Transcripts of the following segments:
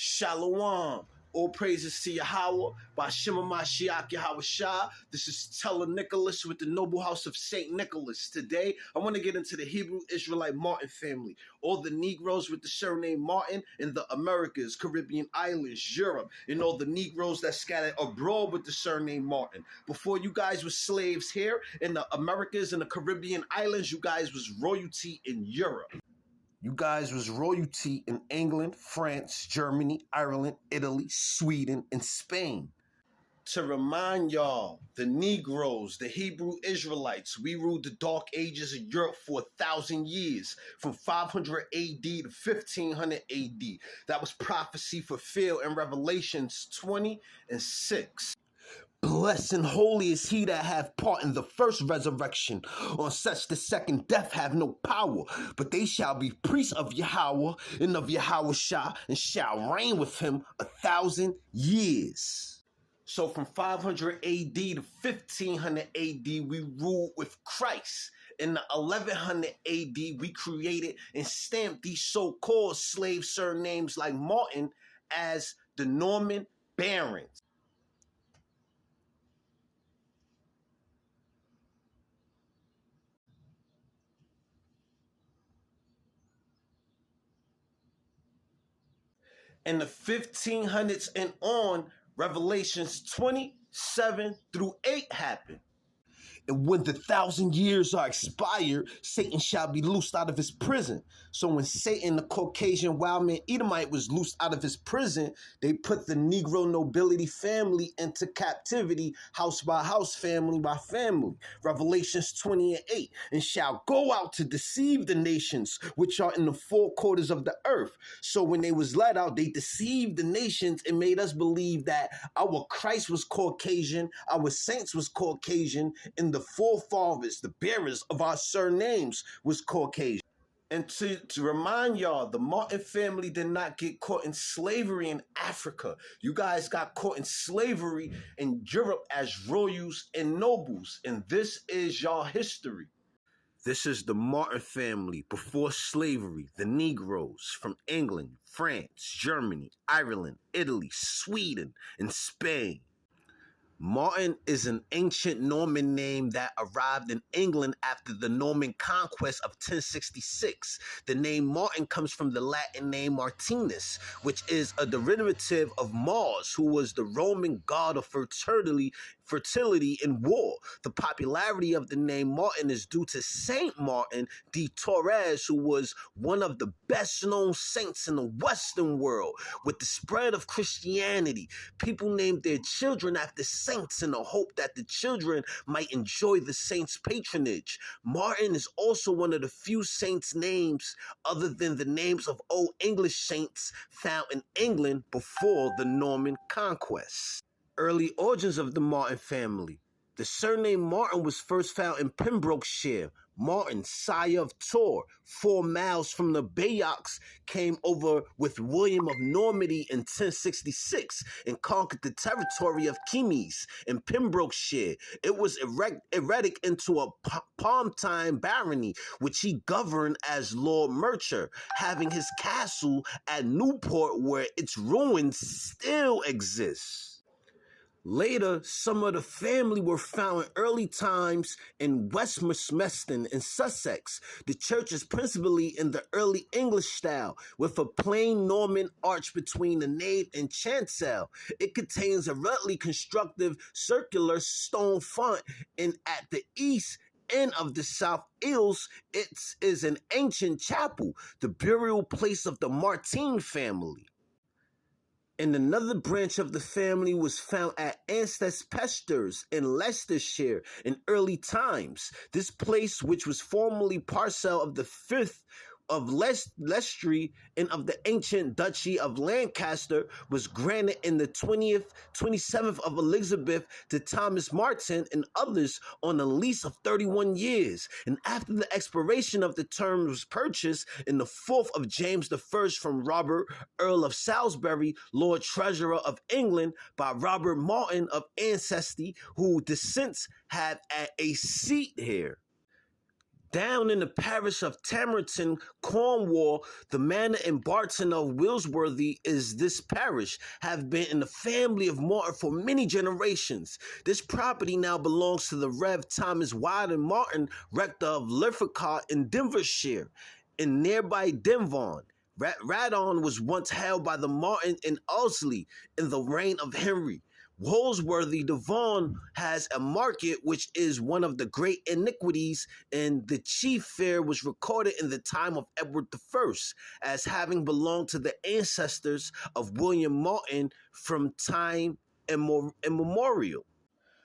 Shalom. All praises to Yahweh, by Shema Mashiach Yahweh Shah. This is Teller Nicholas with the Noble House of St. Nicholas. Today, I want to get into the Hebrew Israelite Martin family, all the Negroes with the surname Martin in the Americas, Caribbean islands, Europe, and all the Negroes that scattered abroad with the surname Martin. Before you guys were slaves here in the Americas and the Caribbean islands, you guys was royalty in Europe. You guys was royalty in England, France, Germany, Ireland, Italy, Sweden, and Spain. To remind y'all, the Negroes, the Hebrew Israelites, we ruled the Dark Ages of Europe for 1,000 years, from 500 AD to 1500 AD. That was prophecy fulfilled in Revelations 20 and 6. Blessed and holy is he that hath part in the first resurrection. On such the second death have no power, but they shall be priests of Yahweh and of Yahweh Shah, and shall reign with him 1,000 years. So from 500 AD to 1500 AD, we ruled with Christ. In the 1100 AD, we created and stamped these so-called slave surnames like Martin as the Norman barons. In the 1500s and on, Revelations 27 through 8 happened. And when the 1,000 years are expired, Satan shall be loosed out of his prison. So when Satan, the Caucasian wild man Edomite, was loosed out of his prison, they put the Negro nobility family into captivity, house by house, family by family. Revelations 20 and 8. And shall go out to deceive the nations which are in the four quarters of the earth. So when they was let out, they deceived the nations and made us believe that our Christ was Caucasian, our saints was Caucasian, and the forefathers, the bearers of our surnames, was Caucasian. And to remind y'all, the Martin family did not get caught in slavery in Africa. You guys got caught in slavery in Europe as royals and nobles. And this is y'all history. This is the Martin family before slavery, the Negroes from England, France, Germany, Ireland, Italy, Sweden, and Spain. Martin is an ancient Norman name that arrived in England after the Norman conquest of 1066. The name Martin comes from the Latin name Martinus, which is a derivative of Mars, who was the Roman god of fertility and war. The popularity of the name Martin is due to Saint Martin de Torres, who was one of the best known saints in the Western world. With the spread of Christianity, people named their children after saints in the hope that the children might enjoy the saints' patronage. Martin is also one of the few saints' names other than the names of Old English saints found in England before the Norman conquest. Early origins of the Martin family. The surname Martin was first found in Pembrokeshire. Martin, sire of Tor, 4 miles from the Bayeux, came over with William of Normandy in 1066 and conquered the territory of Kemys in Pembrokeshire. It was erected into a Palmtine barony, which he governed as Lord Mercer, having his castle at Newport, where its ruins still exist. Later, some of the family were found in early times in Westmerston in Sussex. The church is principally in the early English style, with a plain Norman arch between the nave and chancel. It contains a ruggedly constructed circular stone font, and at the east end of the south aisles, it is an ancient chapel, the burial place of the Martin family. And another branch of the family was found at Ancestors in Leicestershire in early times. This place, which was formerly parcel of the 5th of Leicester and of the ancient Duchy of Lancaster, was granted in the 27th of Elizabeth to Thomas Martin and others on a lease of 31 years. And after the expiration of the term was purchased in the 4th of James I from Robert, Earl of Salisbury, Lord Treasurer of England, by Robert Martin of ancestry, who descents have a seat here. Down in the parish of Tamerton, Cornwall, the manor and Barton of Willsworthy is this parish, have been in the family of Martin for many generations. This property now belongs to the Rev. Thomas Wyden Martin, rector of Liffercott in Denvershire, in nearby Denvon. Radon was once held by the Martin and Ulsley in the reign of Henry. Holsworthy, Devon has a market which is one of the great iniquities, and the chief fair was recorded in the time of Edward I as having belonged to the ancestors of William Martin from time immemorial.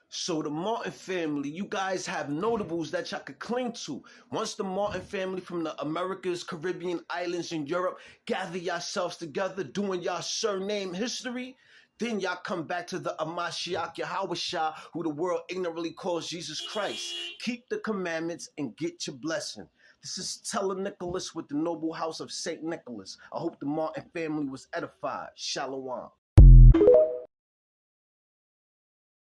So the Martin family, you guys have notables that y'all could cling to. Once the Martin family from the Americas, Caribbean islands, and Europe gather yourselves together doing y'all surname history, then y'all come back to the Amashiach Yahawashah, who the world ignorantly calls Jesus Christ. Keep the commandments and get your blessing. This is Teller Nicholas with the Noble House of St. Nicholas. I hope the Martin family was edified. Shalom.